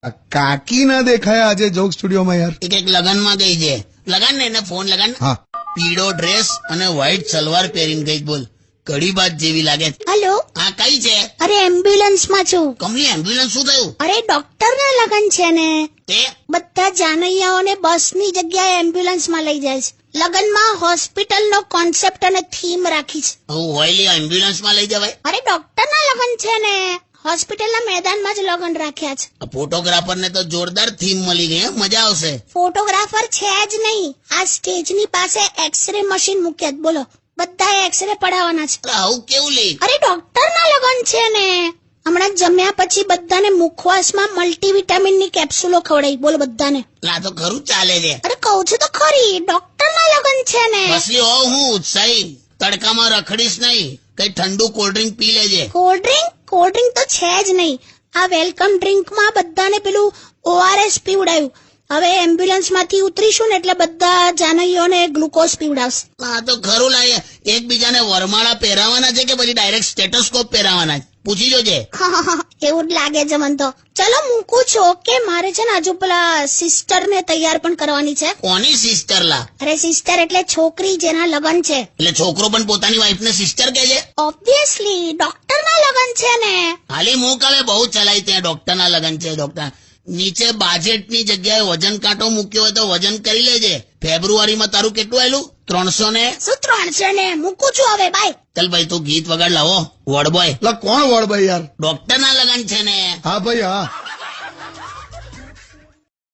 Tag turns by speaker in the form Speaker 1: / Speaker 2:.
Speaker 1: આ કાકી ના દેખાયા આજે જોક સ્ટુડિયોમાં યાર.
Speaker 2: એક લગનમાં ગઈ છે. લગન ને એને ફોન લગન.
Speaker 1: હા
Speaker 2: પીળો ડ્રેસ અને વ્હાઈટ સલવાર પહેરીને ગઈ. બોલ કડી બાત જેવી લાગે.
Speaker 3: હેલો.
Speaker 2: હા કઈ છે?
Speaker 3: અરે એમ્બ્યુલન્સ માં છું.
Speaker 2: કમલી એમ્બ્યુલન્સ શું થયું?
Speaker 3: અરે ડોક્ટર ના લગન છે ને,
Speaker 2: તે
Speaker 3: બધા જાનૈયાઓને બસ ની જગ્યાએ એમ્બ્યુલન્સ માં લઈ જાય છે. લગનમાં હોસ્પિટલ નો કોન્સેપ્ટ અને થીમ રાખી છે.
Speaker 2: હું હોયલી એમ્બ્યુલન્સ માં લઈ જવાય?
Speaker 3: અરે ડોક્ટર ના લગન છે ને, હોસ્પિટલ ના મેદાનમાં જ લગન રાખ્યા છે.
Speaker 2: ફોટોગ્રાફર ને તો જોરદાર થીમ મળી ગઈ. મજા આવશે.
Speaker 3: ફોટોગ્રાફર છે જ નહીં, આ સ્ટેજ ની પાસે એક્સરે મશીન મૂક્યા. બોલો બધા એક્સરે પડાવવાના છે.
Speaker 2: આવું કેવું લે?
Speaker 3: અરે ડોક્ટર ના લગન છે ને, હમણાં જમ્યા પછી બધાને મુખવાસમાં મલ્ટીવિટામિન ની કેપ્સ્યુલો ખવડાવી. બોલો બધાને.
Speaker 2: ના તો ખરું ચાલે છે.
Speaker 3: અરે કહું છું તો ખરી, ડોક્ટર ના લગન છે ને.
Speaker 2: પછી હોવ હું ઉત્સાહી. તડકામાં રખડીશ નહીં. કઈ ઠંડુ કોલ્ડ ડ્રિંક પી લેજે.
Speaker 3: કોલ્ડ ડ્રિંક તો છે જ નહીં. આ વેલકમ ડ્રિંકમાં બધાને પેલું ORS પીવડાયું. હવે એમ્બ્યુલન્સ માંથી ઉતરીશું ને એટલે બધા જાનૈયોને ગ્લુકોઝ પીવડાવશે.
Speaker 2: હા તો ખરું લાગે. એકબીજાને વરમાળા પહેરાવાના છે કે પછી ડાયરેક્ટ સ્ટેટોસ્કોપ પહેરાવાના છે? પૂછી જોજે.
Speaker 3: એવું જ લાગે છે મને તો. ચલો મૂકું છું. ઓકે, મારે છે ને હજુ પેલા સિસ્ટર ને તૈયાર પણ કરવાની છે.
Speaker 2: કોની સિસ્ટર લા?
Speaker 3: અરે સિસ્ટર એટલે છોકરી જેના લગન છે.
Speaker 2: એટલે છોકરો પણ પોતાની વાઈફ ને સિસ્ટર કહે છે?
Speaker 3: ઓબ્વિયસલી, ડોક્ટર ના લગન છે ને.
Speaker 2: હાલી મૂક હવે, બહુ ચલાઈ ત્યાં. ડોક્ટર ના લગન છે. ડોક્ટર નીચે બાજેટની જગ્યાએ વજન કાંટો મૂક્યો હોય તો વજન કરી લેજે. ફેબ્રુઆરીમાં તારું કેટલું આવેલું? 300 ને?
Speaker 3: શું 300 ને? મૂકું છું હવે, બાય.
Speaker 2: ચાલ ભાઈ તું ગીત વગાડ લાવો. Ward boy.
Speaker 1: લા કોણ વળભાઈ યાર?
Speaker 2: ડોક્ટર ના લગન છે ને.
Speaker 1: હા ભાઈ હા.